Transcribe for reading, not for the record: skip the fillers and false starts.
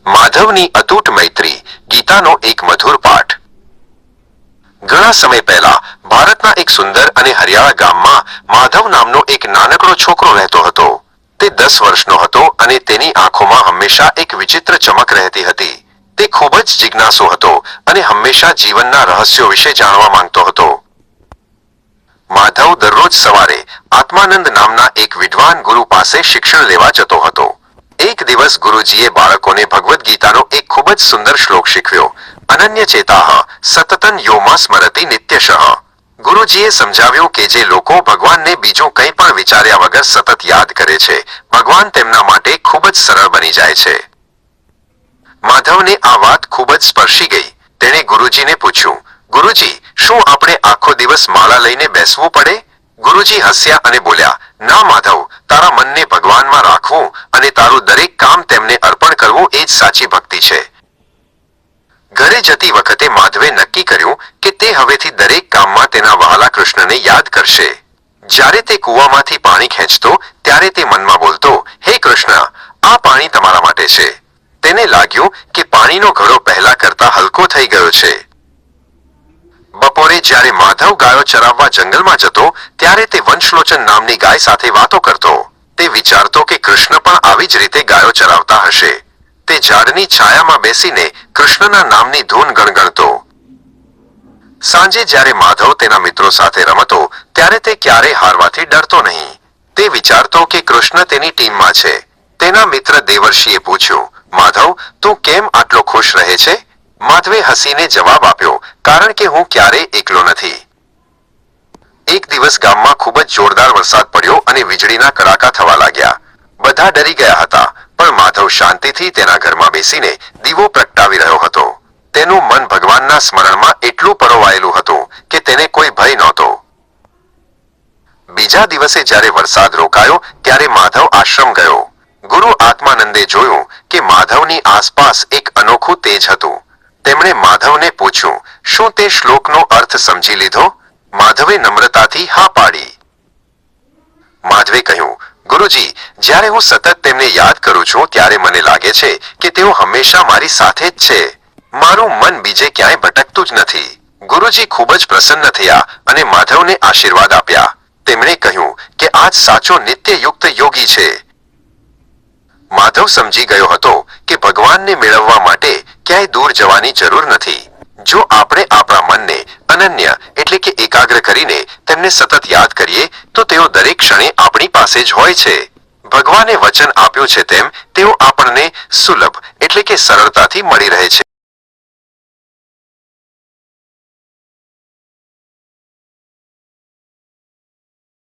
માધવની અતૂટ મૈત્રી ગીતાનો એક મધુર પાઠ। ઘણા સમય પહેલા ભારતના એક સુંદર અને હરિયાળા ગામમાં માધવ નામનો એક નાનકડો છોકરો રહેતો હતો। તે 10 વર્ષનો હતો અને તેની આંખોમાં હંમેશા એક વિચિત્ર ચમક રહેતી હતી। તે ખૂબ જ જિજ્ઞાસુ હતો અને હંમેશા જીવનના રહસ્યો વિશે જાણવા માંગતો હતો। માધવ દરરોજ સવારે આત્માનંદ નામના એક વિદ્વાન ગુરુ પાસે શિક્ષણ લેવા જતો હતો। એક દિવસ ગુરુજીએ બાળકોને ભગવદ્ ગીતાનો એક ખૂબ જ સુંદર શ્લોક શીખવ્યો, અનન્ય ચેતાઃ સતતં યો માં સ્મરતિ નિત્યશઃ। ગુરુજીએ સમજાવ્યું કે જે લોકો ભગવાનને બીજું કંઈ પણ વિચાર્યા વગર સતત યાદ કરે છે, ભગવાન તેમના માટે ખૂબ જ સરળ બની જાય છે। માધવને આ વાત ખૂબ જ સ્પર્શી ગઈ। તેણે ગુરુજીને પૂછ્યું, ગુરુજી, શું આપણે આખો દિવસ માળા લઈને બેસવું પડે? ગુરુજી હસ્યા અને બોલ્યા, ના માધવ, તારા મનને ભગવાનમાં રાખવું અને તારું દરેક કામ તેમને અર્પણ કરવું એ જ સાચી ભક્તિ છે। ઘરે જતી વખતે માધવે નક્કી કર્યું કે તે હવેથી દરેક કામમાં તેના વહાલા કૃષ્ણને યાદ કરશે। જ્યારે તે કૂવામાંથી પાણી ખેંચતો ત્યારે તે મનમાં બોલતો, હે કૃષ્ણ, આ પાણી તમારા માટે છે। તેને લાગ્યું કે પાણીનો ઘડો પહેલા કરતા હલકો થઈ ગયો છે। બપોરે જ્યારે માધવ ગાયો ચરાવવા જંગલમાં જતો ત્યારે તે વંશલોચન નામની ગાય સાથે વાતો કરતો। તે વિચારતો કે કૃષ્ણ પણ આવી જ રીતે ગાયો ચરાવતા હશે। તે ઝાડની છાયામાં બેસીને કૃષ્ણના નામની ધૂન ગણગણતો। સાંજે જ્યારે માધવ તેના મિત્રો સાથે રમતો ત્યારે તે ક્યારેય હારવાથી ડરતો નહીં। તે વિચારતો કે કૃષ્ણ તેની ટીમમાં છે। તેના મિત્ર દેવર્ષિએ પૂછ્યું, માધવ, તું કેમ આટલો ખુશ રહે છે? માધવે હસીને જવાબ આપ્યો, કારણ કે હું ક્યારેય એકલો નથી। એક દિવસ ગામમાં ખૂબ જ જોરદાર વરસાદ પડ્યો અને વીજળીના કડાકા થવા લાગ્યા। બધા ડરી ગયા હતા, પણ માધવ શાંતિથી તેના ઘરમાં બેસીને દીવો પ્રગટાવી રહ્યો હતો। તેનું મન ભગવાનના સ્મરણમાં એટલું પરોવાયેલું હતું કે તેને કોઈ ભય નહોતો। બીજા દિવસે જ્યારે વરસાદ રોકાયો ત્યારે માધવ આશ્રમ ગયો। ગુરુ આત્માનંદે જોયું કે માધવની આસપાસ એક અનોખું તેજ હતું। તેમણે માધવને પૂછ્યું, શું તે શ્લોકનો અર્થ સમજી લીધો? માધવે નમ્રતાથી હા પાડી। માધવે કહ્યું, ગુરુજી, જ્યારે હું સતત તેમને યાદ કરું છું ત્યારે મને લાગે છે કે તેઓ હંમેશા મારી સાથે જ છે। મારું મન બીજે ક્યાંય ભટકતું જ નથી। ગુરુજી ખૂબ જ પ્રસન્ન થયા અને માધવને આશીર્વાદ આપ્યા। તેમણે કહ્યું કે આ જ સાચો નિત્યયુક્ત યોગી છે। માધવ સમજી ગયો હતો કે ભગવાનને મેળવવા માટે ક્યાંય દૂર જવાની જરૂર નથી। જો આપણે આપણા મનને અનન્ય એટલે કે એકાગ્ર કરીને તેમને સતત યાદ કરીએ તો તેઓ દરેક ક્ષણે આપણી પાસે જ હોય છે। ભગવાને વચન આપ્યું છે તેમ તેઓ આપણને સુલભ એટલે કે સરળતાથી મળી રહે છે।